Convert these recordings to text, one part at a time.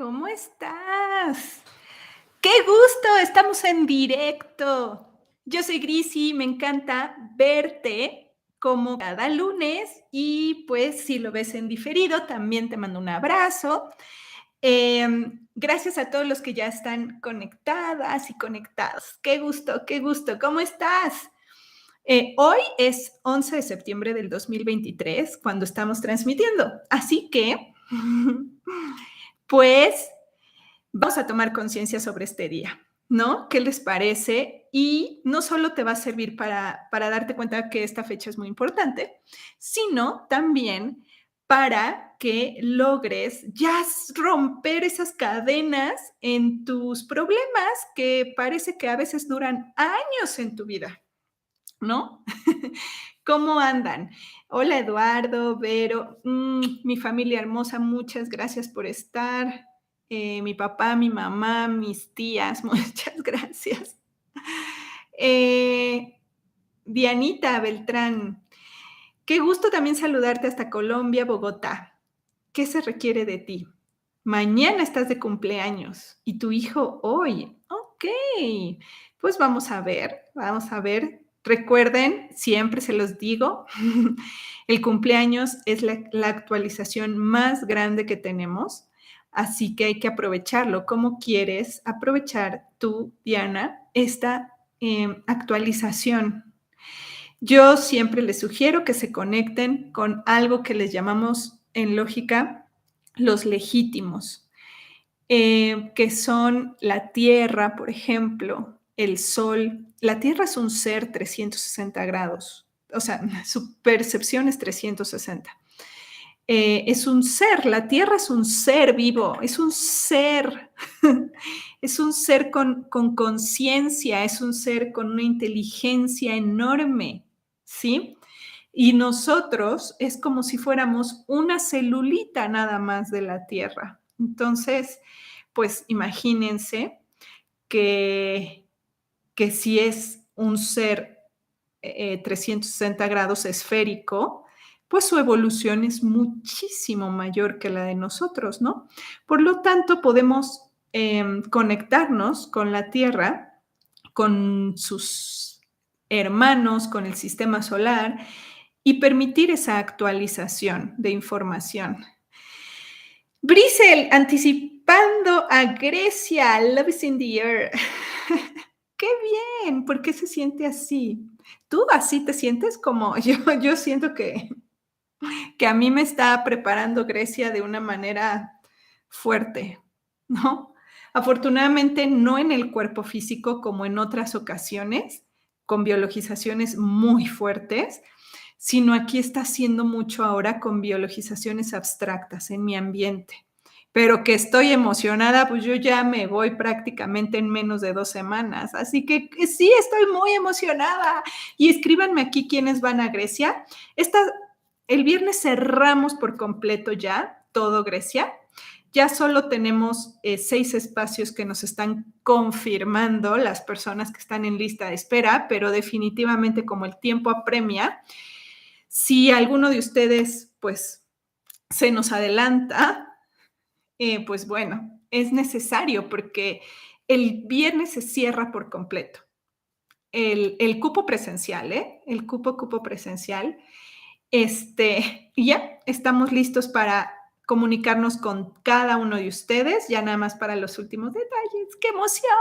¿Cómo estás? ¡Qué gusto! Estamos en directo. Yo soy Grisi, me encanta verte como cada lunes y pues si lo ves en diferido, también te mando un abrazo. Gracias a todos los que ya están conectadas y conectados. Qué gusto, qué gusto. ¿Cómo estás? Hoy es 11 de septiembre del 2023 cuando estamos transmitiendo. Así que, pues vamos a tomar conciencia sobre este día, ¿no? ¿Qué les parece? Y no solo te va a servir para darte cuenta que esta fecha es muy importante, sino también para que logres ya romper esas cadenas en tus problemas que parece que a veces duran años en tu vida, ¿no? ¿Cómo andan? Hola Eduardo, Vero, mi familia hermosa, muchas gracias por estar. Mi papá, mi mamá, mis tías, muchas gracias. Eh, Dianita Beltrán, qué gusto también saludarte hasta Colombia, Bogotá. ¿Qué se requiere de ti? Mañana estás de cumpleaños y tu hijo hoy. Ok, pues vamos a ver, vamos a ver. Recuerden, siempre se los digo, el cumpleaños es la actualización más grande que tenemos, así que hay que aprovecharlo. ¿Cómo quieres aprovechar tú, Diana, esta actualización? Yo siempre les sugiero que se conecten con algo que les llamamos en lógica los legítimos, que son la Tierra, por ejemplo, el Sol. La Tierra es un ser 360 grados, o sea, su percepción es 360. Es un ser, la Tierra es un ser vivo, es un ser, es un ser con conciencia, es un ser con una inteligencia enorme, ¿sí? Y nosotros es como si fuéramos una celulita nada más de la Tierra. Entonces, pues imagínense que, que si es un ser 360 grados esférico, pues su evolución es muchísimo mayor que la de nosotros, ¿no? Por lo tanto, podemos conectarnos con la Tierra, con sus hermanos, con el sistema solar y permitir esa actualización de información. Brisel, anticipando a Grecia, Love is in the air. ¡Qué bien! ¿Por qué se siente así? ¿Tú así te sientes como yo siento que a mí me está preparando Grecia de una manera fuerte, ¿no? Afortunadamente no en el cuerpo físico como en otras ocasiones, con biologizaciones muy fuertes, sino aquí está haciendo mucho ahora con biologizaciones abstractas en mi ambiente. Pero que estoy emocionada, pues yo ya me voy prácticamente en menos de 2 semanas. Así que sí, estoy muy emocionada. Y escríbanme aquí quiénes van a Grecia. El viernes cerramos por completo ya todo Grecia. Ya solo tenemos 6 espacios que nos están confirmando las personas que están en lista de espera, pero definitivamente como el tiempo apremia, si alguno de ustedes pues se nos adelanta, pues bueno, es necesario porque el viernes se cierra por completo. El cupo presencial, ¿eh? El cupo presencial. Y ya estamos listos para comunicarnos con cada uno de ustedes, ya nada más para los últimos detalles. ¡Qué emoción!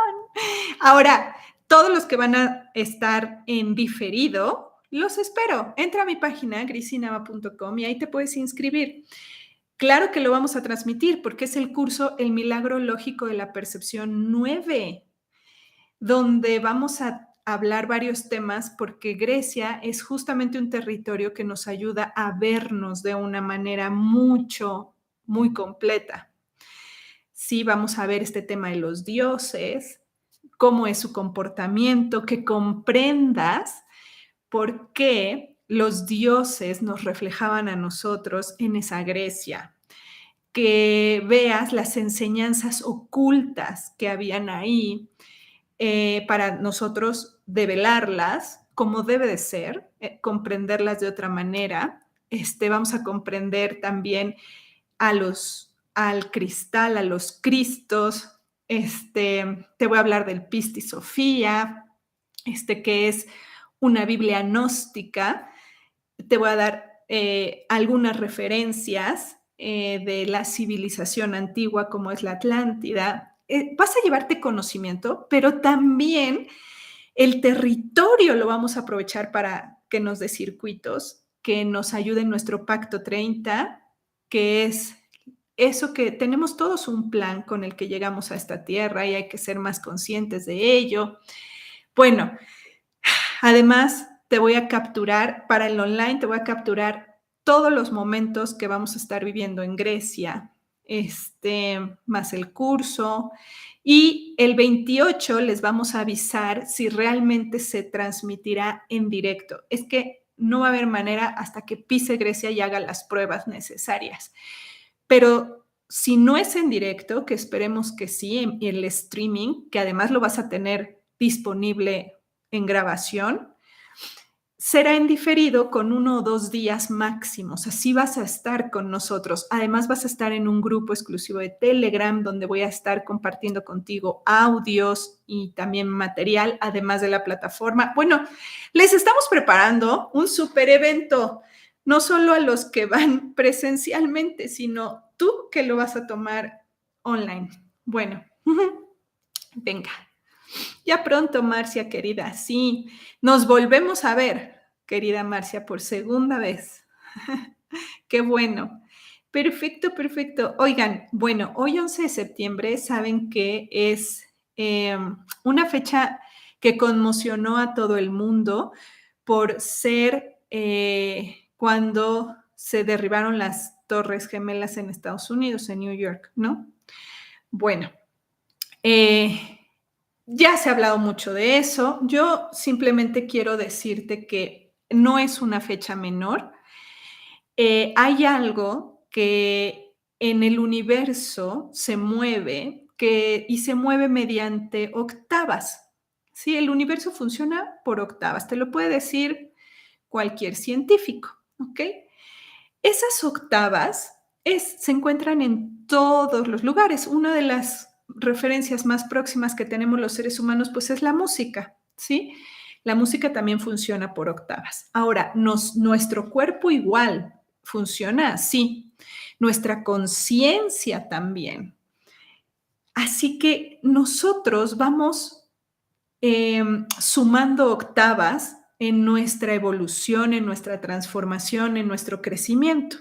Ahora, todos los que van a estar en diferido, los espero. Entra a mi página, grisinava.com, y ahí te puedes inscribir. Claro que lo vamos a transmitir porque es el curso El Milagro Lógico de la Percepción 9, donde vamos a hablar varios temas porque Grecia es justamente un territorio que nos ayuda a vernos de una manera muy completa. Sí, vamos a ver este tema de los dioses, cómo es su comportamiento, que comprendas por qué los dioses nos reflejaban a nosotros en esa Grecia, que veas las enseñanzas ocultas que habían ahí, para nosotros develarlas como debe de ser, comprenderlas de otra manera. Vamos a comprender también a los al cristal, a los cristos. Te voy a hablar del Pistis Sophia, que es una Biblia gnóstica. Te voy a dar algunas referencias de la civilización antigua como es la Atlántida. Vas a llevarte conocimiento, pero también el territorio lo vamos a aprovechar para que nos dé circuitos, que nos ayude en nuestro Pacto 30, que es eso que tenemos todos un plan con el que llegamos a esta tierra y hay que ser más conscientes de ello. Bueno, además te voy a capturar, para el online te voy a capturar todos los momentos que vamos a estar viviendo en Grecia, más el curso. Y el 28 les vamos a avisar si realmente se transmitirá en directo. Es que no va a haber manera hasta que pise Grecia y haga las pruebas necesarias. Pero si no es en directo, que esperemos que sí, en el streaming, que además lo vas a tener disponible en grabación, será en diferido con 1 o 2 días máximos. Así vas a estar con nosotros. Además, vas a estar en un grupo exclusivo de Telegram donde voy a estar compartiendo contigo audios y también material, además de la plataforma. Bueno, les estamos preparando un super evento, no solo a los que van presencialmente, sino tú que lo vas a tomar online. Bueno, venga. Ya pronto, Marcia, querida. Sí, nos volvemos a ver, querida Marcia, por segunda vez. Qué bueno. Perfecto, perfecto. Oigan, bueno, hoy 11 de septiembre, saben que es una fecha que conmocionó a todo el mundo por ser cuando se derribaron las Torres Gemelas en Estados Unidos, en New York, ¿no? Bueno, ya se ha hablado mucho de eso. Yo simplemente quiero decirte que no es una fecha menor. Hay algo que en el universo se mueve y se mueve mediante octavas. Sí, el universo funciona por octavas. Te lo puede decir cualquier científico, ¿ok? Esas octavas se encuentran en todos los lugares. Una de las referencias más próximas que tenemos los seres humanos, pues es la música, ¿sí? La música también funciona por octavas. Ahora, nuestro cuerpo igual funciona así, nuestra conciencia también. Así que nosotros vamos sumando octavas en nuestra evolución, en nuestra transformación, en nuestro crecimiento.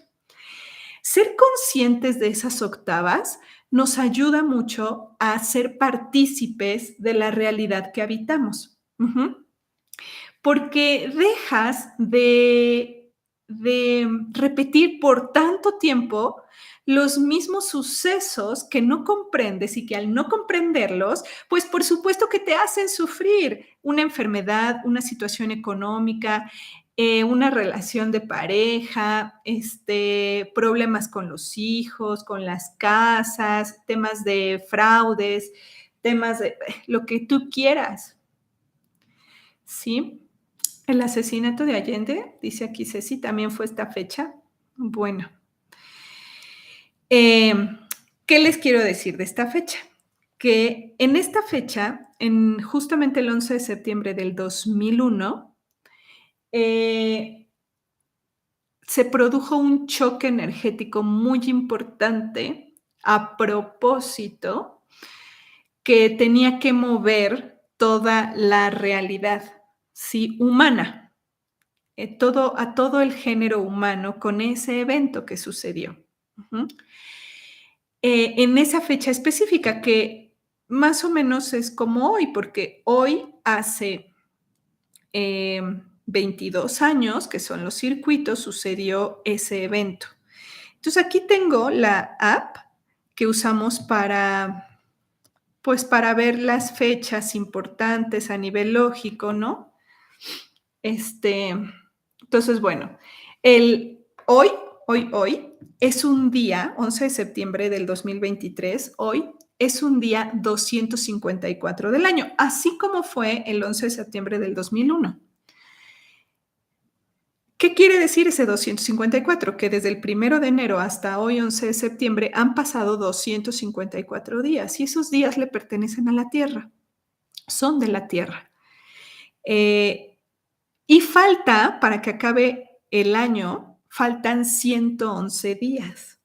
Ser conscientes de esas octavas nos ayuda mucho a ser partícipes de la realidad que habitamos. Porque dejas de repetir por tanto tiempo los mismos sucesos que no comprendes y que al no comprenderlos, pues por supuesto que te hacen sufrir una enfermedad, una situación económica, una relación de pareja, problemas con los hijos, con las casas, temas de fraudes, temas de lo que tú quieras, ¿sí? El asesinato de Allende, dice aquí Ceci, también fue esta fecha. Bueno, ¿qué les quiero decir de esta fecha? Que en esta fecha, justamente el 11 de septiembre del 2001, se produjo un choque energético muy importante a propósito que tenía que mover toda la realidad, ¿sí? Humana, a todo el género humano con ese evento que sucedió. En esa fecha específica que más o menos es como hoy, porque hoy hace 22 años, que son los circuitos, sucedió ese evento. Entonces aquí tengo la app que usamos pues para ver las fechas importantes a nivel lógico, ¿no? Entonces, bueno, hoy es un día, 11 de septiembre del 2023, hoy es un día 254 del año, así como fue el 11 de septiembre del 2001. ¿Qué quiere decir ese 254? Que desde el 1 de enero hasta hoy, 11 de septiembre, han pasado 254 días y esos días le pertenecen a la Tierra, son de la Tierra. Eh, y falta, para que acabe el año, faltan 111 días.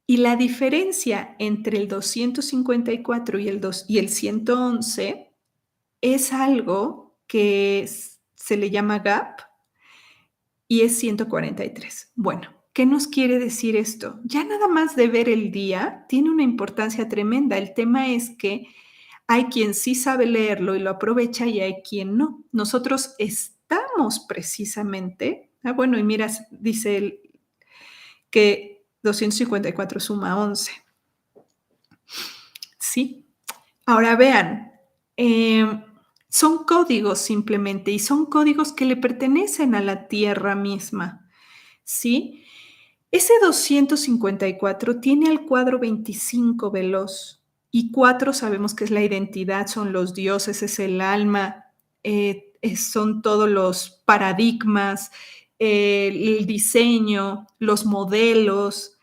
Y la diferencia entre el 254 y el 111 es algo que se le llama gap y es 143. Bueno, ¿qué nos quiere decir esto? Ya nada más de ver el día tiene una importancia tremenda. El tema es que hay quien sí sabe leerlo y lo aprovecha y hay quien no. Nosotros estamos precisamente, bueno, y mira, dice él que 254 suma 11. Sí. Ahora vean, son códigos simplemente y son códigos que le pertenecen a la Tierra misma. ¿Sí? Ese 254 tiene al cuadro 25 veloz y 4 sabemos que es la identidad, son los dioses, es el alma, son todos los paradigmas, el diseño, los modelos,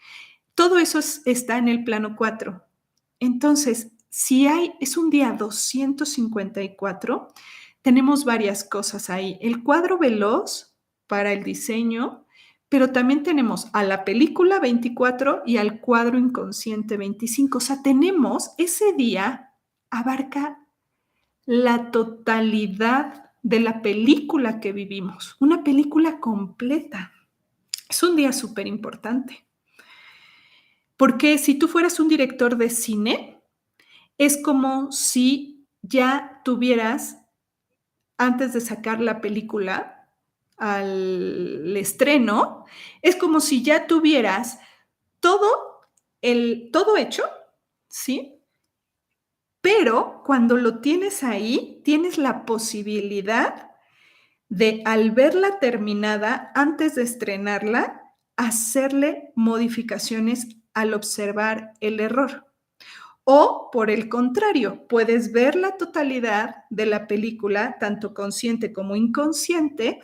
todo eso está en el plano 4. Entonces, si es un día 254, tenemos varias cosas ahí. El cuadro veloz para el diseño, pero también tenemos a la película 24 y al cuadro inconsciente 25. O sea, tenemos ese día abarca la totalidad de la película que vivimos, una película completa. Es un día súper importante. Porque si tú fueras un director de cine, es como si ya tuvieras, antes de sacar la película al estreno, es como si ya tuvieras todo, todo hecho, ¿sí? Pero cuando lo tienes ahí, tienes la posibilidad de, al verla terminada, antes de estrenarla, hacerle modificaciones al observar el error. O, por el contrario, puedes ver la totalidad de la película, tanto consciente como inconsciente,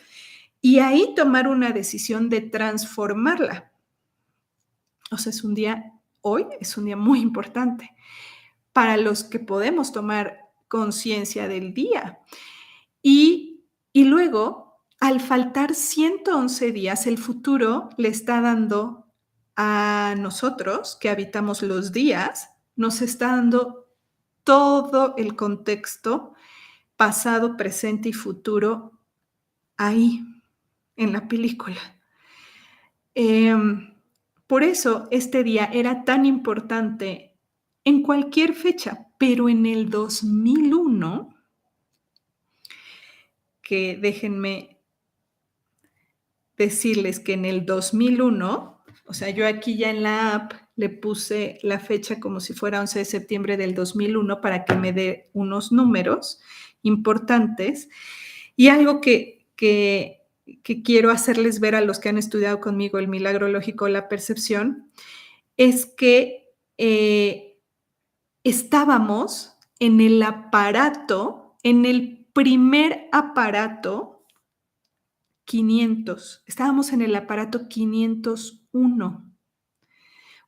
y ahí tomar una decisión de transformarla. O sea, hoy es un día muy importante para los que podemos tomar conciencia del día. Y luego, al faltar 111 días, el futuro le está dando a nosotros, que habitamos los días, nos está dando todo el contexto, pasado, presente y futuro, ahí, en la película. Por eso este día era tan importante en cualquier fecha, pero en el 2001, que déjenme decirles que en el 2001, o sea, yo aquí ya en la app le puse la fecha como si fuera 11 de septiembre del 2001 para que me dé unos números importantes. Y algo que quiero hacerles ver a los que han estudiado conmigo el milagro lógico, la percepción, es que estábamos en el aparato, en el primer aparato 500. Estábamos en el aparato 501.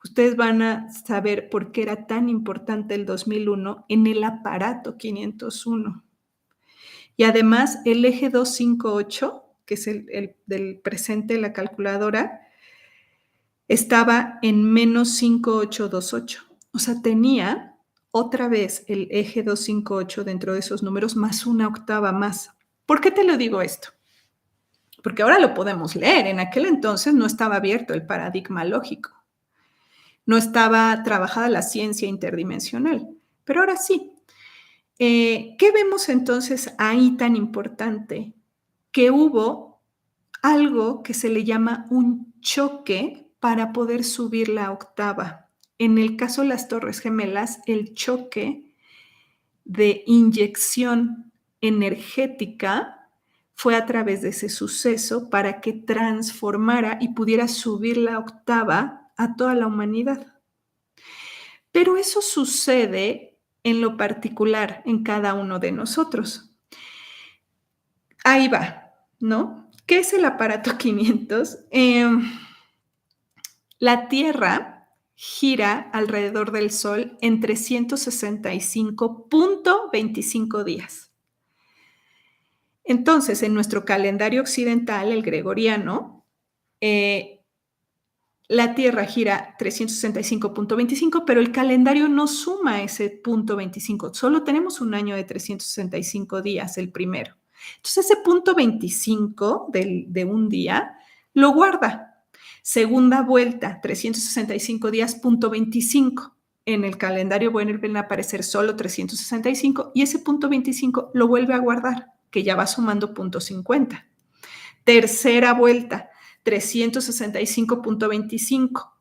Ustedes van a saber por qué era tan importante el 2001 en el aparato 501. Y además el eje 258, que es el del presente de la calculadora, estaba en menos 5828. O sea, tenía otra vez el eje 258 dentro de esos números más una octava más. ¿Por qué te lo digo esto? Porque ahora lo podemos leer. En aquel entonces no estaba abierto el paradigma lógico. No estaba trabajada la ciencia interdimensional, pero ahora sí. ¿Qué vemos entonces ahí tan importante? Que hubo algo que se le llama un choque para poder subir la octava. En el caso de las Torres Gemelas, el choque de inyección energética fue a través de ese suceso para que transformara y pudiera subir la octava a toda la humanidad. Pero eso sucede en lo particular en cada uno de nosotros. Ahí va. ¿no? ¿Qué es el aparato 500? La Tierra gira alrededor del Sol en 365.25 días. Entonces, en nuestro calendario occidental, el gregoriano, eh, la Tierra gira 365.25, pero el calendario no suma ese punto 25. Solo tenemos un año de 365 días, el primero. Entonces, ese punto 25 de un día lo guarda. Segunda vuelta, 365 días, punto 25. En el calendario vuelven a aparecer solo 365 y ese punto 25 lo vuelve a guardar, que ya va sumando punto 50. Tercera vuelta, 365.25.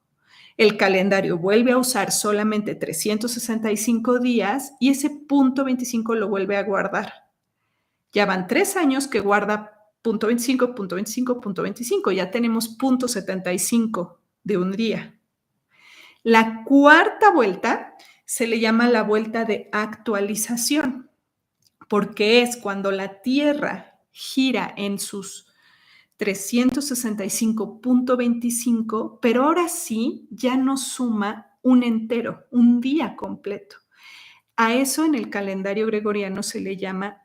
El calendario vuelve a usar solamente 365 días y ese punto 25 lo vuelve a guardar. Ya van 3 años que guarda punto 25, punto 25, punto 25. Ya tenemos punto 75 de un día. La cuarta vuelta se le llama la vuelta de actualización, porque es cuando la Tierra gira en sus 365.25, pero ahora sí ya no suma un entero, un día completo. A eso en el calendario gregoriano se le llama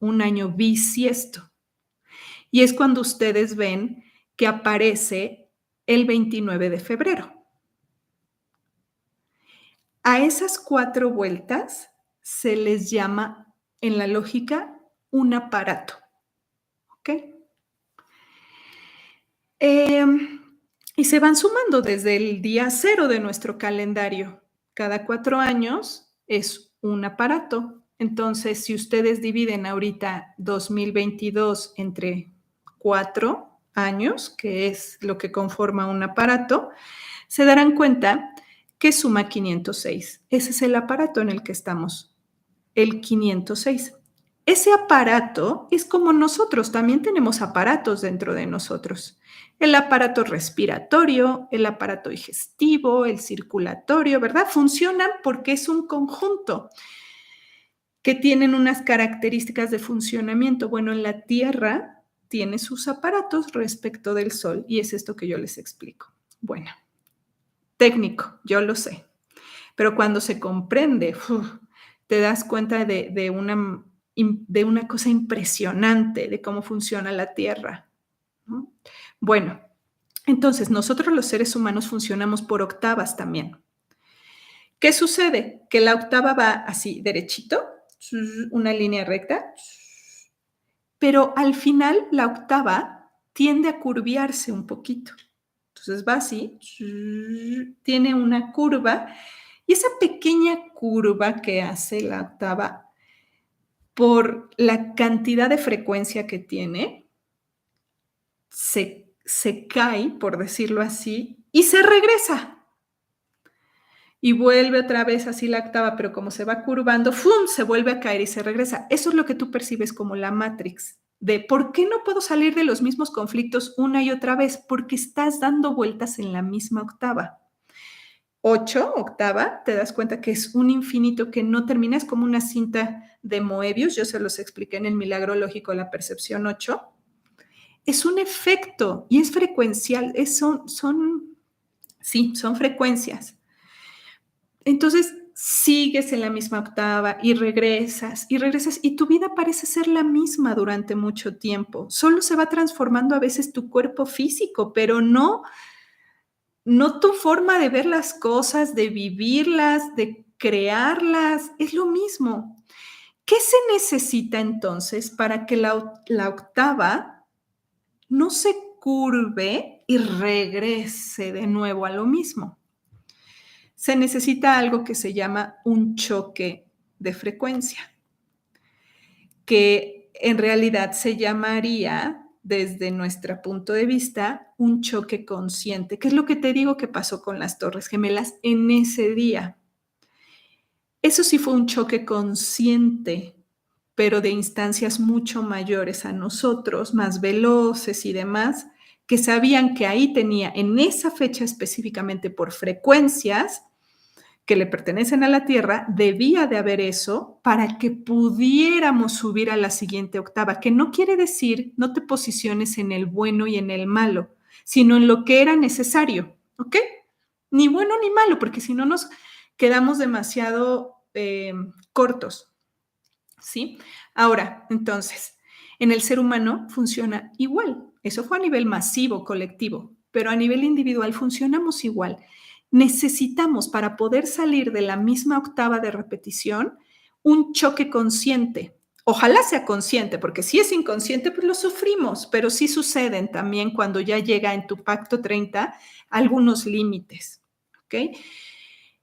un año bisiesto. Y es cuando ustedes ven que aparece el 29 de febrero. A esas 4 vueltas se les llama, en la lógica, un aparato. ¿Ok? Y se van sumando desde el día 0 de nuestro calendario. Cada 4 años es un aparato. Entonces, si ustedes dividen ahorita 2022 entre 4 años, que es lo que conforma un aparato, se darán cuenta que suma 506. Ese es el aparato en el que estamos, el 506. Ese aparato es como nosotros, también tenemos aparatos dentro de nosotros. El aparato respiratorio, el aparato digestivo, el circulatorio, ¿verdad? Funcionan porque es un conjunto que tienen unas características de funcionamiento. Bueno, en la Tierra tiene sus aparatos respecto del Sol y es esto que yo les explico. Bueno, técnico, yo lo sé, pero cuando se comprende, te das cuenta de una cosa impresionante de cómo funciona la Tierra, ¿no? Bueno, entonces nosotros los seres humanos funcionamos por octavas también. ¿Qué sucede? Que la octava va así, derechito, una línea recta, pero al final la octava tiende a curviarse un poquito. Entonces va así, tiene una curva y esa pequeña curva que hace la octava por la cantidad de frecuencia que tiene, se cae, por decirlo así, y se regresa. Y vuelve otra vez así la octava, pero como se va curvando, ¡fum!, se vuelve a caer y se regresa. Eso es lo que tú percibes como la Matrix, de ¿por qué no puedo salir de los mismos conflictos una y otra vez? Porque estás dando vueltas en la misma octava. 8, octava, te das cuenta que es un infinito que no termina, es como una cinta de Moebius, yo se los expliqué en el milagro lógico de la percepción 8. Es un efecto y es frecuencial, son frecuencias. Entonces, sigues en la misma octava y regresas y tu vida parece ser la misma durante mucho tiempo. Solo se va transformando a veces tu cuerpo físico, pero no tu forma de ver las cosas, de vivirlas, de crearlas, es lo mismo. ¿Qué se necesita entonces para que la octava no se curve y regrese de nuevo a lo mismo? Se necesita algo que se llama un choque de frecuencia, que en realidad se llamaría, desde nuestro punto de vista, un choque consciente, que es lo que te digo que pasó con las Torres Gemelas en ese día. Eso sí fue un choque consciente, pero de instancias mucho mayores a nosotros, más veloces y demás, que sabían que ahí tenía, en esa fecha específicamente por frecuencias, que le pertenecen a la Tierra, debía de haber eso para que pudiéramos subir a la siguiente octava, que no quiere decir no te posiciones en el bueno y en el malo, sino en lo que era necesario, ¿ok? Ni bueno ni malo, porque si no nos quedamos demasiado cortos, ¿sí? Ahora, entonces, en el ser humano funciona igual. Eso fue a nivel masivo, colectivo, pero a nivel individual funcionamos igual. Necesitamos, para poder salir de la misma octava de repetición, un choque consciente. Ojalá sea consciente, porque si es inconsciente, pues lo sufrimos, pero sí suceden también cuando ya llega en tu pacto 30 algunos límites. ¿Ok?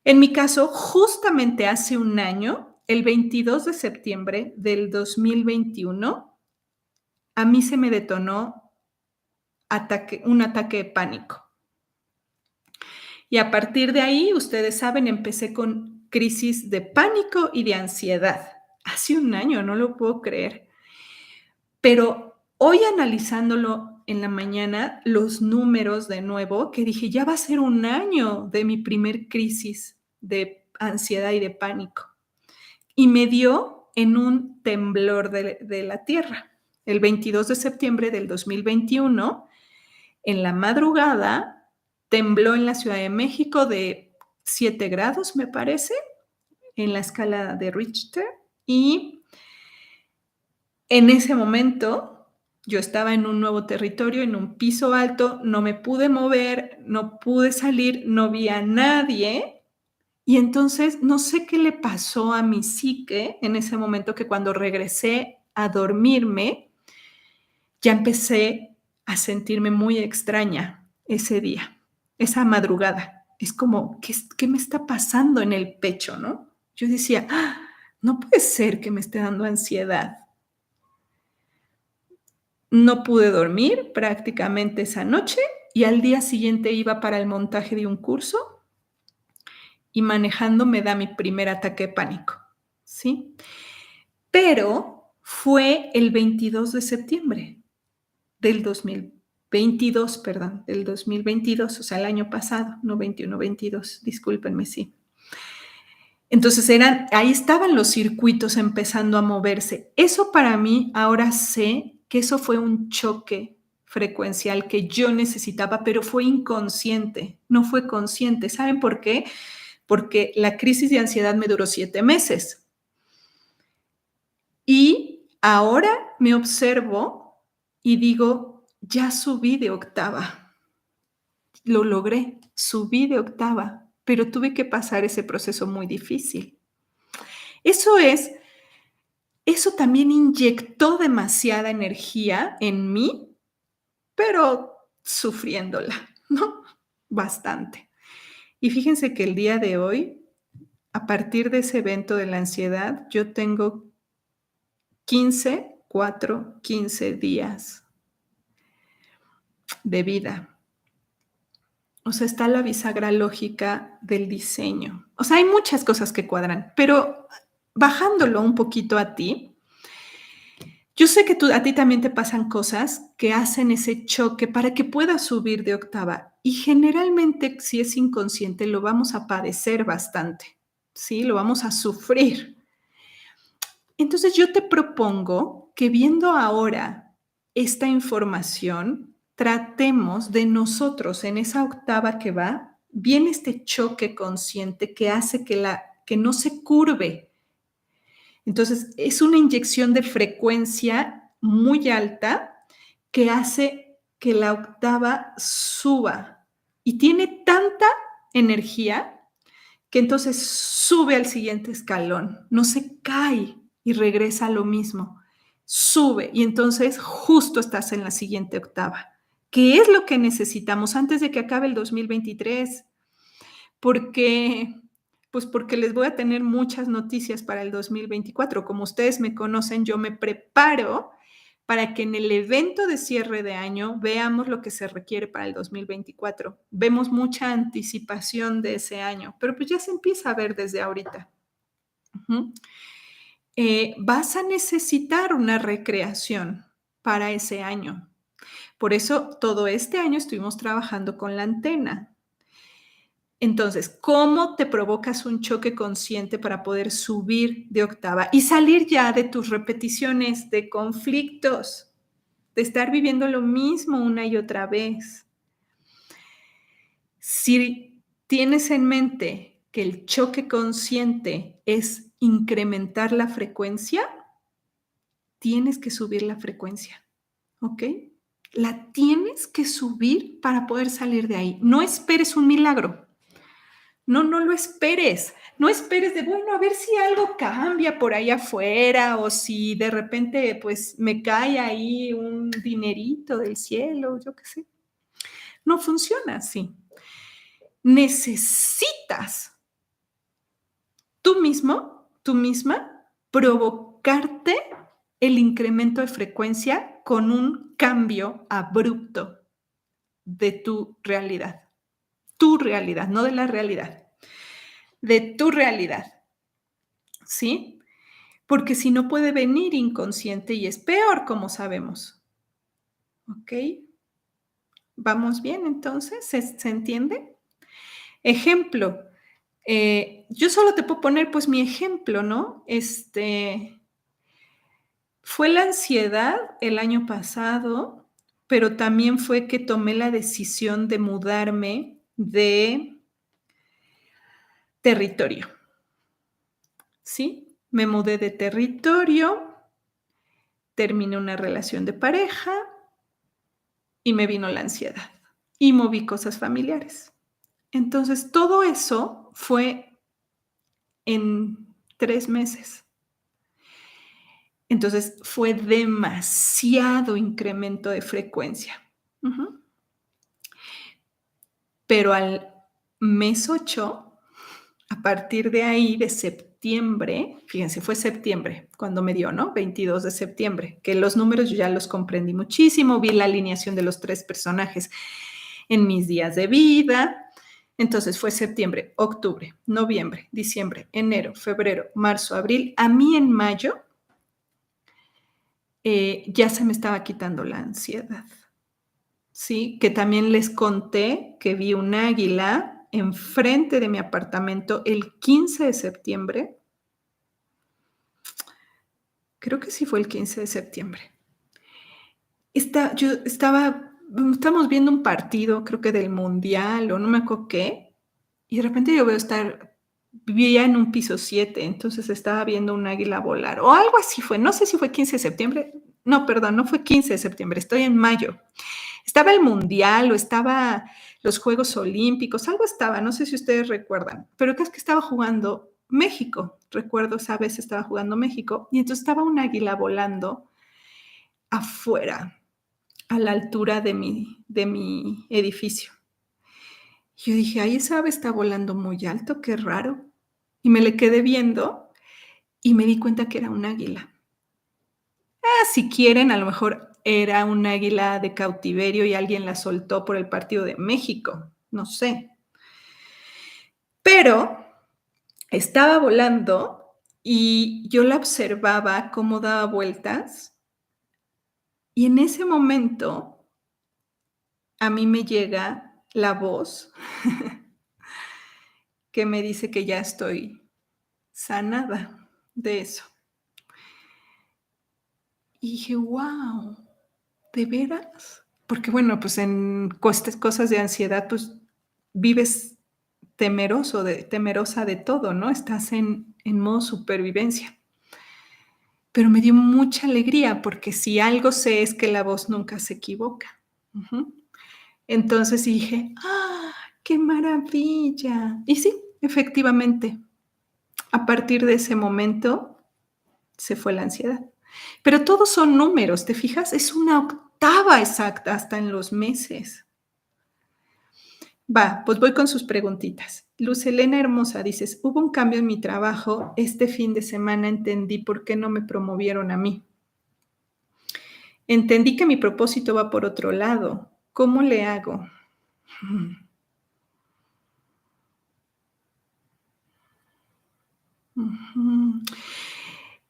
En mi caso, justamente hace un año, el 22 de septiembre del 2021, a mí se me detonó un ataque de pánico. Y a partir de ahí, ustedes saben, empecé con crisis de pánico y de ansiedad. Hace un año, no lo puedo creer. Pero hoy analizándolo en la mañana, los números de nuevo, que dije, ya va a ser un año de mi primer crisis de ansiedad y de pánico. Y me dio en un temblor de la tierra. El 22 de septiembre del 2021, en la madrugada, tembló en la Ciudad de México de 7 grados, me parece, en la escala de Richter. Y en ese momento yo estaba en un nuevo territorio, en un piso alto, no me pude mover, no pude salir, no vi a nadie. Y entonces no sé qué le pasó a mi psique en ese momento, que cuando regresé a dormirme, ya empecé a sentirme muy extraña ese día, esa madrugada. Es como, ¿qué me está pasando en el pecho, no? Yo decía, ¡ah! No puede ser que me esté dando ansiedad. No pude dormir prácticamente esa noche y al día siguiente iba para el montaje de un curso y manejando me da mi primer ataque de pánico, ¿sí? Pero fue el 22 de septiembre del 2022, perdón, del 2022, o sea, el año pasado, no 21, 22, discúlpenme, sí. Entonces ahí estaban los circuitos empezando a moverse. Eso para mí, ahora sé que eso fue un choque frecuencial que yo necesitaba, pero fue inconsciente, no fue consciente. ¿Saben por qué? Porque la crisis de ansiedad me duró 7 meses. Y ahora me observo y digo, ya subí de octava, lo logré, subí de octava, pero tuve que pasar ese proceso muy difícil. Eso es Eso también inyectó demasiada energía en mí, pero sufriéndola, ¿no? Bastante. Y fíjense que el día de hoy, a partir de ese evento de la ansiedad, yo tengo 15 días de vida. O sea, está la bisagra lógica del diseño. O sea, hay muchas cosas que cuadran, pero bajándolo un poquito a ti, yo sé que a ti también te pasan cosas que hacen ese choque para que puedas subir de octava y generalmente si es inconsciente lo vamos a padecer bastante, ¿sí? Lo vamos a sufrir. Entonces yo te propongo que viendo ahora esta información, tratemos de nosotros en esa octava que va, viene este choque consciente que hace que no se curve. Entonces, es una inyección de frecuencia muy alta que hace que la octava suba y tiene tanta energía que entonces sube al siguiente escalón, no se cae y regresa a lo mismo, sube y entonces justo estás en la siguiente octava. ¿Qué es lo que necesitamos antes de que acabe el 2023? Porque porque les voy a tener muchas noticias para el 2024. Como ustedes me conocen, yo me preparo para que en el evento de cierre de año veamos lo que se requiere para el 2024. Vemos mucha anticipación de ese año, pero pues ya se empieza a ver desde ahorita. Uh-huh. Vas a necesitar una recreación para ese año. Por eso todo este año estuvimos trabajando con la antena. Entonces, ¿cómo te provocas un choque consciente para poder subir de octava y salir ya de tus repeticiones de conflictos, de estar viviendo lo mismo una y otra vez? Si tienes en mente que el choque consciente es incrementar la frecuencia, tienes que subir la frecuencia, ¿ok? La tienes que subir para poder salir de ahí. No esperes un milagro. No, no lo esperes. No esperes de, bueno, a ver si algo cambia por ahí afuera o si de repente, pues, me cae ahí un dinerito del cielo, yo qué sé. No funciona así. Necesitas tú mismo, tú misma, provocarte el incremento de frecuencia con un cambio abrupto de tu realidad, no de la realidad, de tu realidad, ¿sí? Porque si no puede venir inconsciente y es peor, como sabemos, ¿ok? ¿Vamos bien entonces? ¿Se entiende? Ejemplo, yo solo te puedo poner pues mi ejemplo, ¿no? Fue la ansiedad el año pasado, pero también fue que tomé la decisión de mudarme de territorio, ¿sí? Me mudé de territorio, terminé una relación de pareja y me vino la ansiedad y moví cosas familiares. Entonces, todo eso fue en 3 meses. Entonces, fue demasiado incremento de frecuencia. Ujú. Pero al mes 8, a partir de ahí, de septiembre, fíjense, fue septiembre cuando me dio, ¿no? 22 de septiembre, que los números yo ya los comprendí muchísimo, vi la alineación de los 3 personajes en mis días de vida. Entonces fue septiembre, octubre, noviembre, diciembre, enero, febrero, marzo, abril. A mí en mayo ya se me estaba quitando la ansiedad. Sí, que también les conté que vi un águila enfrente de mi apartamento el 15 de septiembre. Creo que sí fue el 15 de septiembre. Estamos viendo un partido, creo que del mundial o no me acuerdo qué, y de repente yo vivía en un piso 7, entonces estaba viendo un águila volar o algo así fue, no sé si fue 15 de septiembre, no, perdón, no fue 15 de septiembre, estoy en mayo. Estaba el mundial o estaba los Juegos Olímpicos, algo estaba, no sé si ustedes recuerdan, pero es que estaba jugando México, recuerdo esa vez estaba jugando México y entonces estaba un águila volando afuera, a la altura de mi edificio. Yo dije, ay, esa ave está volando muy alto, qué raro. Y me le quedé viendo y me di cuenta que era un águila. Si quieren, a lo mejor era un águila de cautiverio y alguien la soltó por el partido de México, no sé. Pero estaba volando y yo la observaba cómo daba vueltas y en ese momento a mí me llega la voz que me dice que ya estoy sanada de eso. Y dije: "Guau, ¿de veras?". Porque, bueno, pues en cosas de ansiedad, pues vives temerosa de todo, ¿no? Estás en modo supervivencia. Pero me dio mucha alegría, porque si algo sé es que la voz nunca se equivoca. Ujú. Entonces dije: "¡Ah, qué maravilla!". Y sí, efectivamente, a partir de ese momento se fue la ansiedad. Pero todos son números, ¿te fijas? Es una octava exacta hasta en los meses. Va, pues voy con sus preguntitas. Luz Helena hermosa, dices, hubo un cambio en mi trabajo. Este fin de semana entendí por qué no me promovieron a mí. Entendí que mi propósito va por otro lado. ¿Cómo le hago? Ujú.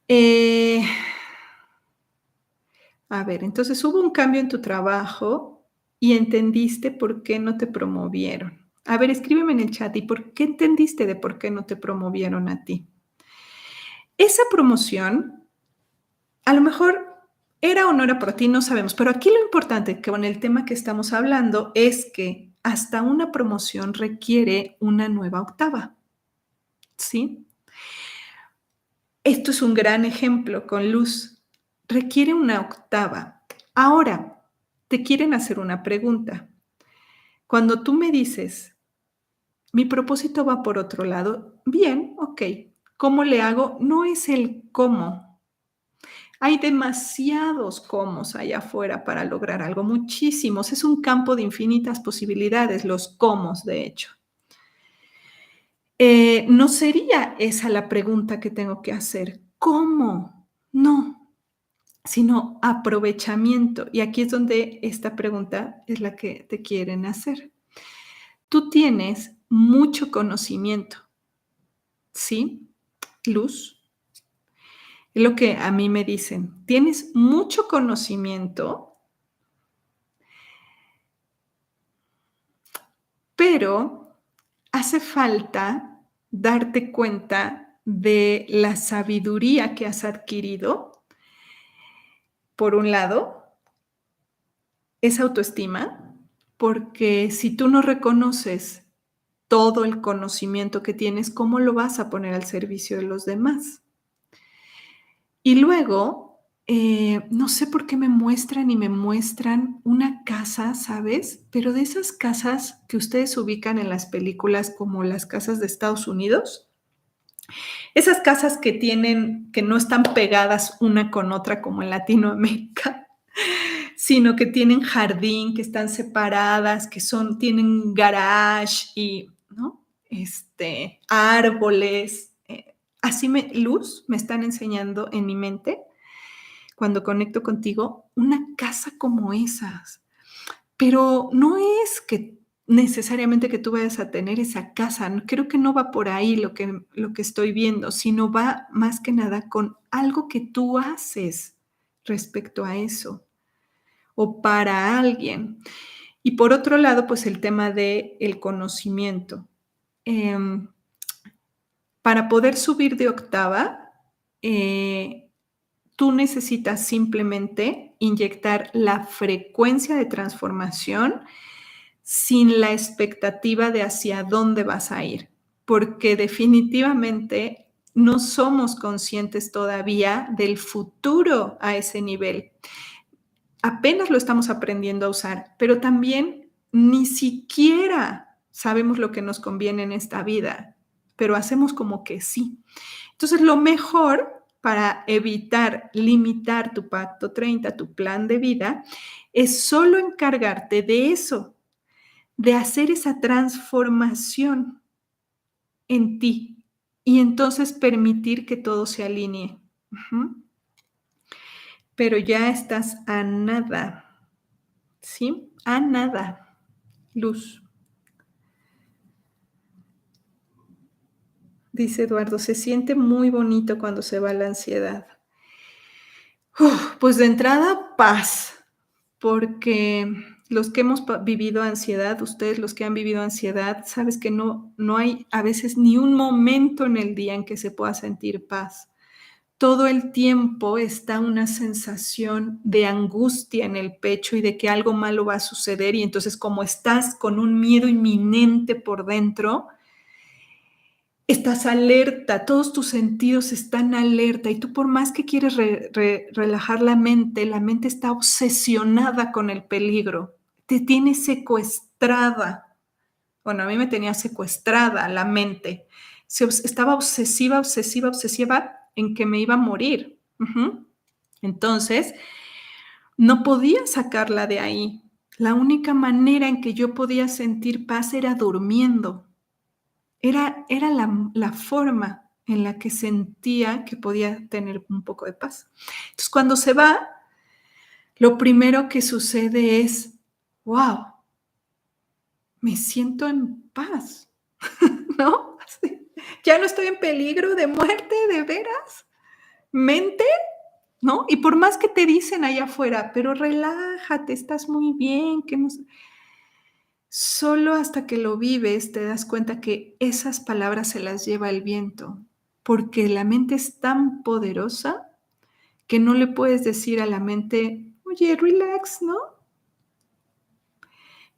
Eh, a ver, entonces hubo un cambio en tu trabajo y entendiste por qué no te promovieron. A ver, escríbeme en el chat, ¿y por qué entendiste de por qué no te promovieron a ti? Esa promoción, a lo mejor era o no era por ti, no sabemos, pero aquí lo importante que con el tema que estamos hablando es que hasta una promoción requiere una nueva octava, ¿sí? Esto es un gran ejemplo con luz. Requiere una octava. Ahora, te quieren hacer una pregunta. Cuando tú me dices, mi propósito va por otro lado, bien, ok. ¿Cómo le hago? No es el cómo. Hay demasiados cómo allá afuera para lograr algo, muchísimos. Es un campo de infinitas posibilidades, los cómo, de hecho. No sería esa la pregunta que tengo que hacer. ¿Cómo? No, sino aprovechamiento. Y aquí es donde esta pregunta es la que te quieren hacer. Tú tienes mucho conocimiento, ¿sí? Luz. Es lo que a mí me dicen. Tienes mucho conocimiento, pero hace falta darte cuenta de la sabiduría que has adquirido, por un lado, es autoestima, porque si tú no reconoces todo el conocimiento que tienes, ¿cómo lo vas a poner al servicio de los demás? Y luego, no sé por qué me muestran y me muestran una casa, ¿sabes? Pero de esas casas que ustedes ubican en las películas como las casas de Estados Unidos, esas casas que tienen, que no están pegadas una con otra como en Latinoamérica, sino que tienen jardín, que están separadas, que son, tienen garage y, ¿no? Árboles. Así luz, me están enseñando en mi mente, cuando conecto contigo, una casa como esas. Pero no es que necesariamente que tú vayas a tener esa casa, creo que no va por ahí lo que estoy viendo, sino va más que nada con algo que tú haces respecto a eso o para alguien. Y por otro lado, pues el tema del conocimiento. Em, para poder subir de octava, tú necesitas simplemente inyectar la frecuencia de transformación sin la expectativa de hacia dónde vas a ir, porque definitivamente no somos conscientes todavía del futuro a ese nivel. Apenas lo estamos aprendiendo a usar, pero también ni siquiera sabemos lo que nos conviene en esta vida, pero hacemos como que sí. Entonces, lo mejor para evitar limitar tu pacto 30, tu plan de vida, es solo encargarte de eso, de hacer esa transformación en ti y entonces permitir que todo se alinee. Ujú. Pero ya estás a nada, ¿sí? A nada, Luz. Dice Eduardo, se siente muy bonito cuando se va la ansiedad. Pues de entrada, paz, porque los que hemos vivido ansiedad, ustedes los que han vivido ansiedad, sabes que no hay a veces ni un momento en el día en que se pueda sentir paz. Todo el tiempo está una sensación de angustia en el pecho y de que algo malo va a suceder y entonces como estás con un miedo inminente por dentro, estás alerta, todos tus sentidos están alerta y tú por más que quieres relajar la mente está obsesionada con el peligro, te tiene secuestrada. Bueno, a mí me tenía secuestrada la mente. Estaba obsesiva, obsesiva, obsesiva en que me iba a morir. Ujú. Entonces, no podía sacarla de ahí. La única manera en que yo podía sentir paz era durmiendo. Era la forma en la que sentía que podía tener un poco de paz. Entonces, cuando se va, lo primero que sucede es, wow, me siento en paz, ¿no? Así, ya no estoy en peligro de muerte, de veras, mente, ¿no? Y por más que te dicen allá afuera, pero relájate, estás muy bien, que no sé. Solo hasta que lo vives te das cuenta que esas palabras se las lleva el viento, porque la mente es tan poderosa que no le puedes decir a la mente: "Oye, relax", ¿no?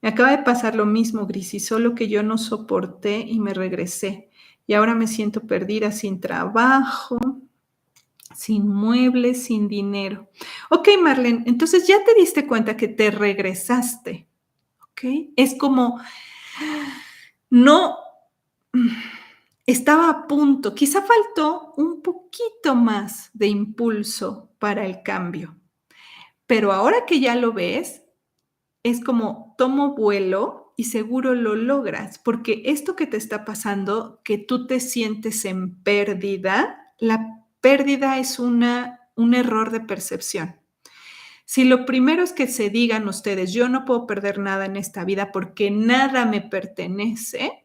Me acaba de pasar lo mismo, Grisi, solo que yo no soporté y me regresé. Y ahora me siento perdida, sin trabajo, sin muebles, sin dinero. Okey, Marlen, entonces ya te diste cuenta que te regresaste, ¿okey? Es como no, estaba a punto, quizá faltó un poquito más de impulso para el cambio, pero ahora que ya lo ves, es como tomo vuelo y seguro lo logras, porque esto que te está pasando, que tú te sientes en pérdida, la pérdida es un error de percepción. Si lo primero es que se digan ustedes, yo no puedo perder nada en esta vida porque nada me pertenece,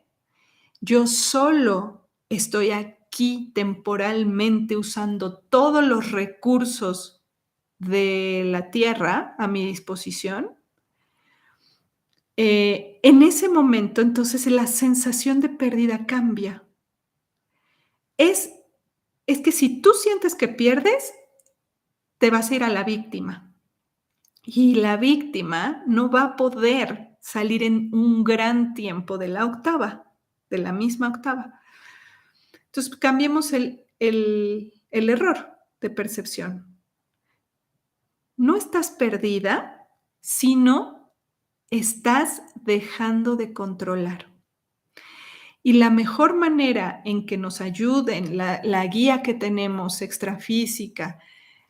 yo solo estoy aquí temporalmente usando todos los recursos de la tierra a mi disposición. En ese momento, entonces, la sensación de pérdida cambia. Es es que si tú sientes que pierdes, te vas a ir a la víctima, y la víctima no va a poder salir en un gran tiempo de la octava, de la misma octava. Entonces, cambiemos el error de percepción. No estás perdida, sino estás dejando de controlar. Y la mejor manera en que nos ayuden, la guía que tenemos extrafísica,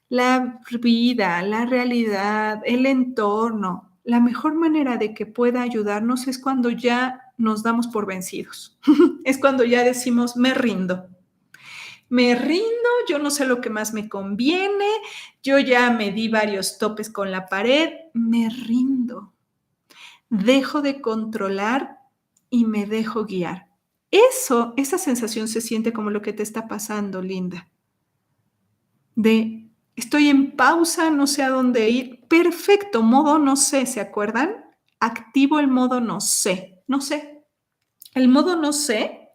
la vida, la realidad, el entorno, la mejor manera de que pueda ayudarnos es cuando ya nos damos por vencidos. Es cuando ya decimos: me rindo, yo no sé lo que más me conviene, yo ya me di varios topes con la pared, me rindo. Dejo de controlar y me dejo guiar. Esa sensación se siente como lo que te está pasando, Linda, de estoy en pausa, no sé a dónde ir. Perfecto, modo no sé, ¿se acuerdan? Activo el modo no sé, no sé. El modo no sé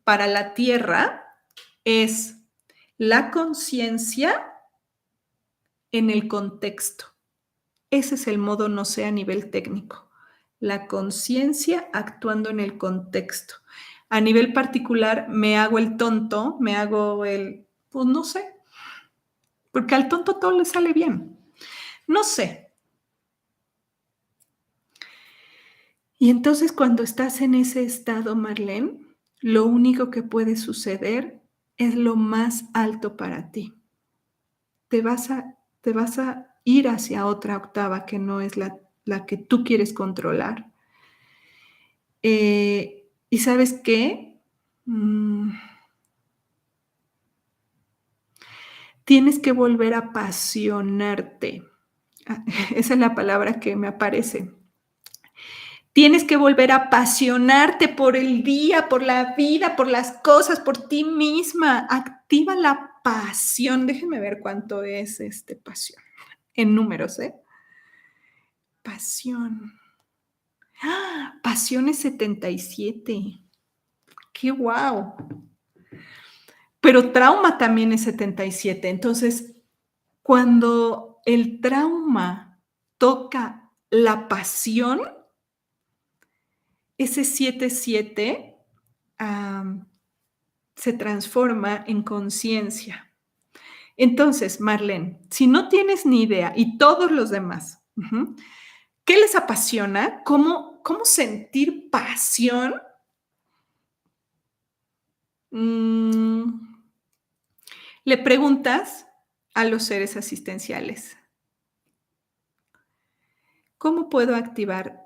para la Tierra es la conciencia en el contexto. Ese es el modo no sé a nivel técnico. La conciencia actuando en el contexto. A nivel particular, me hago el tonto, me hago el, pues no sé, porque al tonto todo le sale bien. No sé. Y entonces cuando estás en ese estado, Marlene, lo único que puede suceder es lo más alto para ti. Te vas a ir hacia otra octava que no es la que tú quieres controlar. ¿Y sabes qué? Tienes que volver a apasionarte. Esa es la palabra que me aparece. Tienes que volver a apasionarte por el día, por la vida, por las cosas, por ti misma. Activa la pasión. Déjenme ver cuánto es pasión. En números, ¿eh? Pasión. ¡Ah! Pasión es 77. ¡Qué guau! Pero trauma también es 77. Entonces, cuando el trauma toca la pasión, ese 77 se transforma en conciencia. Entonces, Marlene, si no tienes ni idea, y todos los demás, ¿qué les apasiona? ¿Cómo sentir pasión? Mm, le preguntas a los seres asistenciales, ¿cómo puedo activar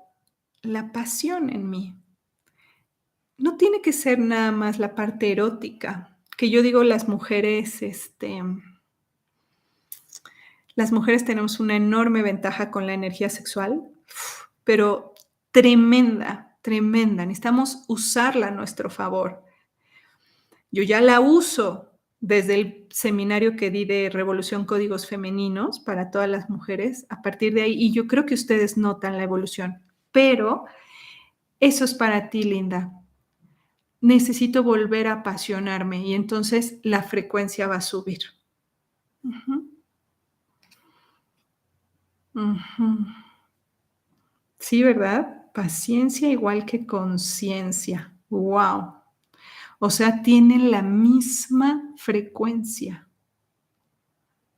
la pasión en mí? No tiene que ser nada más la parte erótica, que yo digo las mujeres tenemos una enorme ventaja con la energía sexual, pero tremenda, tremenda. Necesitamos usarla a nuestro favor. Yo ya la uso desde el seminario que di de Revolución Códigos Femeninos para todas las mujeres a partir de ahí, y yo creo que ustedes notan la evolución, pero Eso es para ti, linda. Necesito volver a apasionarme y entonces la frecuencia va a subir. Ujú, ujú. Sí, ¿verdad? Paciencia igual que conciencia. Wow. O sea, tienen la misma frecuencia,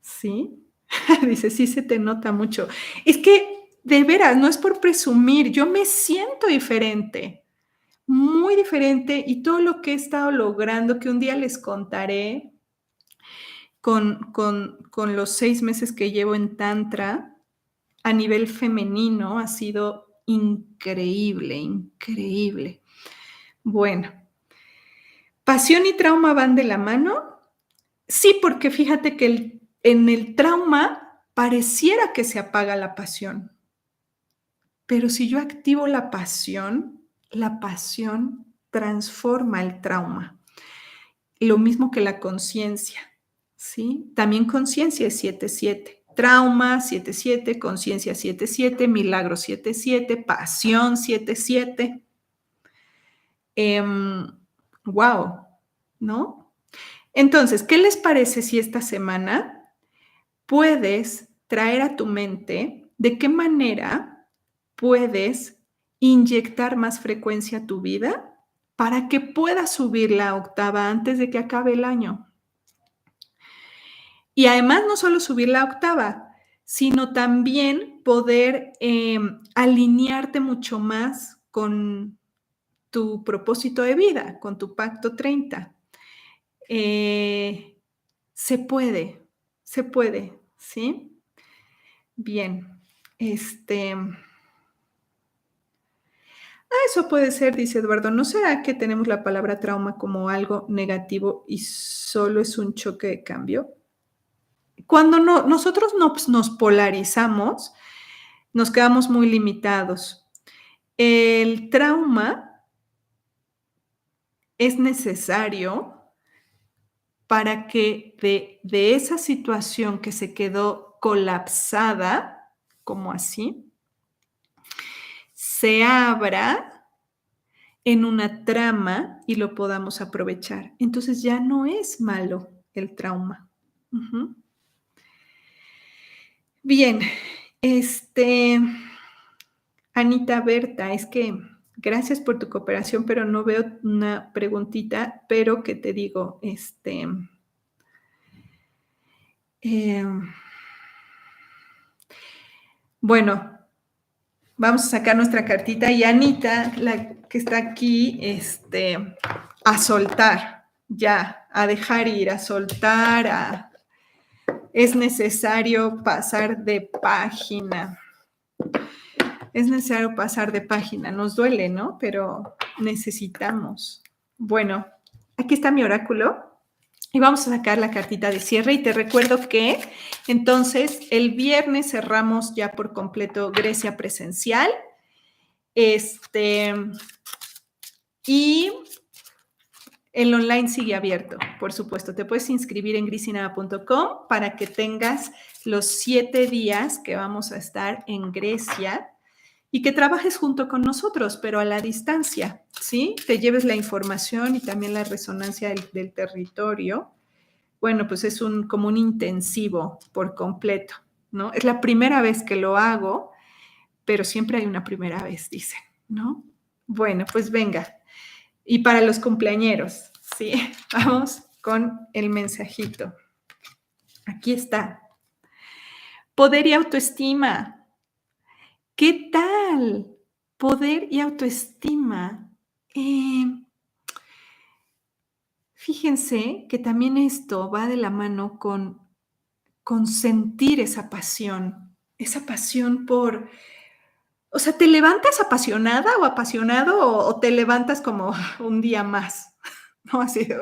¿sí? Dice, sí se te nota mucho. Es que, de veras, no es por presumir, yo me siento diferente, muy diferente, y todo lo que he estado logrando, que un día les contaré con los 6 meses que llevo en Tantra, a nivel femenino, ha sido increíble, increíble. Bueno, ¿pasión y trauma van de la mano? Sí, porque fíjate que en el trauma pareciera que se apaga la pasión, pero si yo activo la pasión transforma el trauma. Lo mismo que la conciencia, ¿sí? También conciencia es 7-7. Trauma 7-7, conciencia 7-7, milagro 7-7, pasión 7-7. Wow, ¿no? Entonces, ¿qué les parece si esta semana puedes traer a tu mente de qué manera puedes inyectar más frecuencia a tu vida para que puedas subir la octava antes de que acabe el año? Y además no solo subir la octava, sino también poder alinearte mucho más con tu propósito de vida, con tu pacto 30. Eh, se puede, ¿sí? Bien, eso puede ser, dice Eduardo. ¿No será que tenemos la palabra trauma como algo negativo y solo es un choque de cambio? Cuando nosotros nos polarizamos, nos quedamos muy limitados. El trauma es necesario para que de esa situación que se quedó colapsada, como así, se abra en una trama y lo podamos aprovechar. Entonces ya no es malo el trauma. Ujú. Bien, este, Anita Berta, es que gracias por tu cooperación, pero no veo una preguntita, pero que te digo, em, bueno, vamos a sacar nuestra cartita y Anita, la que está aquí, a soltar, ya, a dejar ir, a soltar, es necesario pasar de página. Es necesario pasar de página. Nos duele, ¿no? Pero necesitamos. Bueno, aquí está mi oráculo. Y vamos a sacar la cartita de cierre y te recuerdo que entonces el viernes cerramos ya por completo Grecia presencial. Y el online sigue abierto, por supuesto. Te puedes inscribir en grisinada.com para que tengas los 7 días que vamos a estar en Grecia y que trabajes junto con nosotros, pero a la distancia, ¿sí? Te lleves la información y también la resonancia del territorio. Bueno, pues es como un intensivo por completo, ¿no? Es la primera vez que lo hago, pero siempre hay una primera vez, dicen, ¿no? Bueno, pues venga. Y para los cumpleañeros, ¿sí? Vamos con el mensajito. Aquí está. Poder y autoestima. ¿Qué tal? Poder y autoestima. Eh, Fíjense que también esto va de la mano con sentir esa pasión por, o sea, ¿te levantas apasionada o apasionado o te levantas como un día más? ¿No? Así de,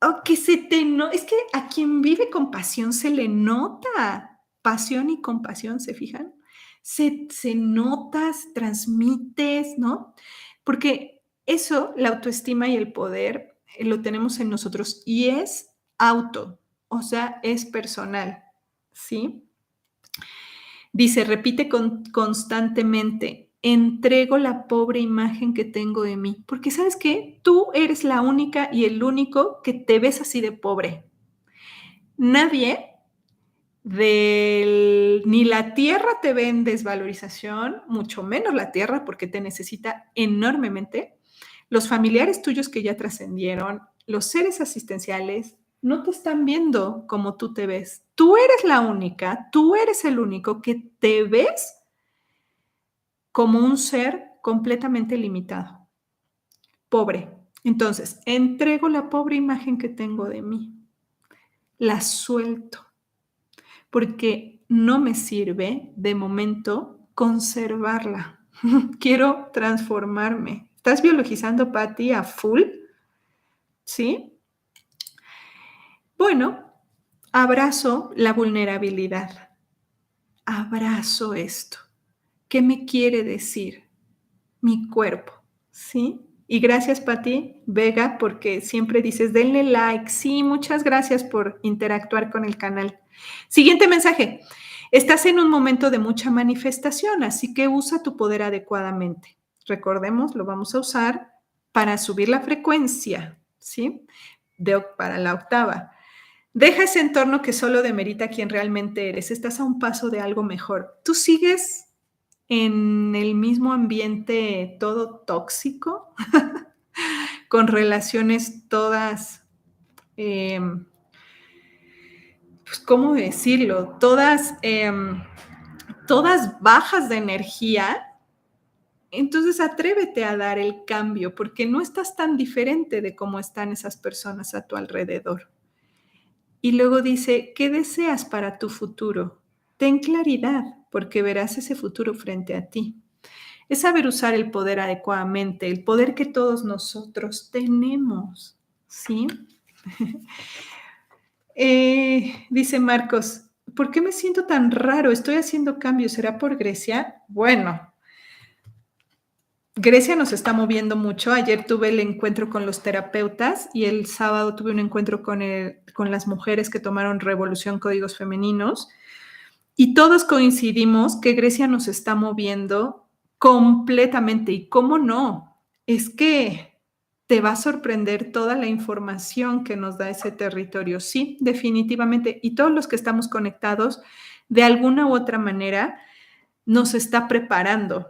o que se te no, es que a quien vive con pasión se le nota. Pasión y compasión, ¿se fijan? Se notas, transmites, ¿no? Porque eso, la autoestima y el poder, lo tenemos en nosotros y es auto, o sea, es personal, ¿sí? Dice, repite constantemente, entrego la pobre imagen que tengo de mí, porque ¿sabes qué? Tú eres la única y el único que te ves así de pobre. Nadie ni la tierra te ve en desvalorización, mucho menos la tierra porque te necesita enormemente. Los familiares tuyos que ya trascendieron, los seres asistenciales, no te están viendo como tú te ves. Tú eres la única, tú eres el único que te ves como un ser completamente limitado, pobre. Entonces, entrego la pobre imagen que tengo de mí, la suelto, porque no me sirve de momento conservarla. Quiero transformarme. ¿Estás biologizando, Patti, a full? ¿Sí? Bueno, abrazo la vulnerabilidad. Abrazo esto. ¿Qué me quiere decir mi cuerpo? ¿Sí? Y gracias, Patti Vega, porque siempre dices, denle like. Sí, muchas gracias por interactuar con el canal. Siguiente mensaje. Estás en un momento de mucha manifestación, así que usa tu poder adecuadamente. Recordemos, lo vamos a usar para subir la frecuencia, ¿sí? Para la octava. Deja ese entorno que solo demerita quien realmente eres. Estás a un paso de algo mejor. Tú sigues en el mismo ambiente todo tóxico, con relaciones todas, pues, ¿cómo decirlo? Todas bajas de energía. Entonces atrévete a dar el cambio porque no estás tan diferente de cómo están esas personas a tu alrededor. Y luego dice, ¿qué deseas para tu futuro? Ten claridad porque verás ese futuro frente a ti. Es saber usar el poder adecuadamente, el poder que todos nosotros tenemos, ¿sí? Dice Marcos, ¿por qué me siento tan raro? Estoy haciendo cambios, ¿será por Grecia? Bueno, Grecia nos está moviendo mucho. Ayer tuve el encuentro con los terapeutas y el sábado tuve un encuentro con las mujeres que tomaron Revolución Códigos Femeninos y todos coincidimos que Grecia nos está moviendo completamente. ¿Y cómo no? Es que te va a sorprender toda la información que nos da ese territorio. Sí, definitivamente. Y todos los que estamos conectados, de alguna u otra manera, nos está preparando.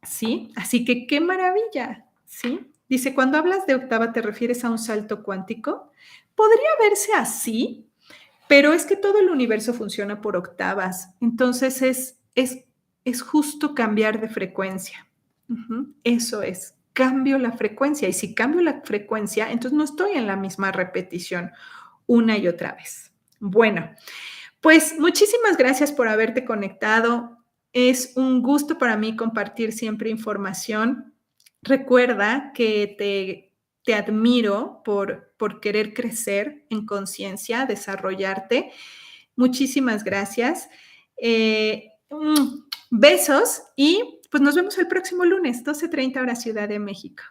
¿Sí? Así que qué maravilla, ¿sí? Dice, cuando hablas de octava, ¿te refieres a un salto cuántico? Podría verse así, pero es que todo el universo funciona por octavas. Entonces es justo cambiar de frecuencia. Eso es, cambio la frecuencia. Y si cambio la frecuencia, entonces no estoy en la misma repetición una y otra vez. Bueno, pues muchísimas gracias por haberte conectado. Es un gusto para mí compartir siempre información. Recuerda que te admiro por querer crecer en conciencia, desarrollarte. Muchísimas gracias. Besos y pues nos vemos el próximo lunes, 12:30 hora Ciudad de México.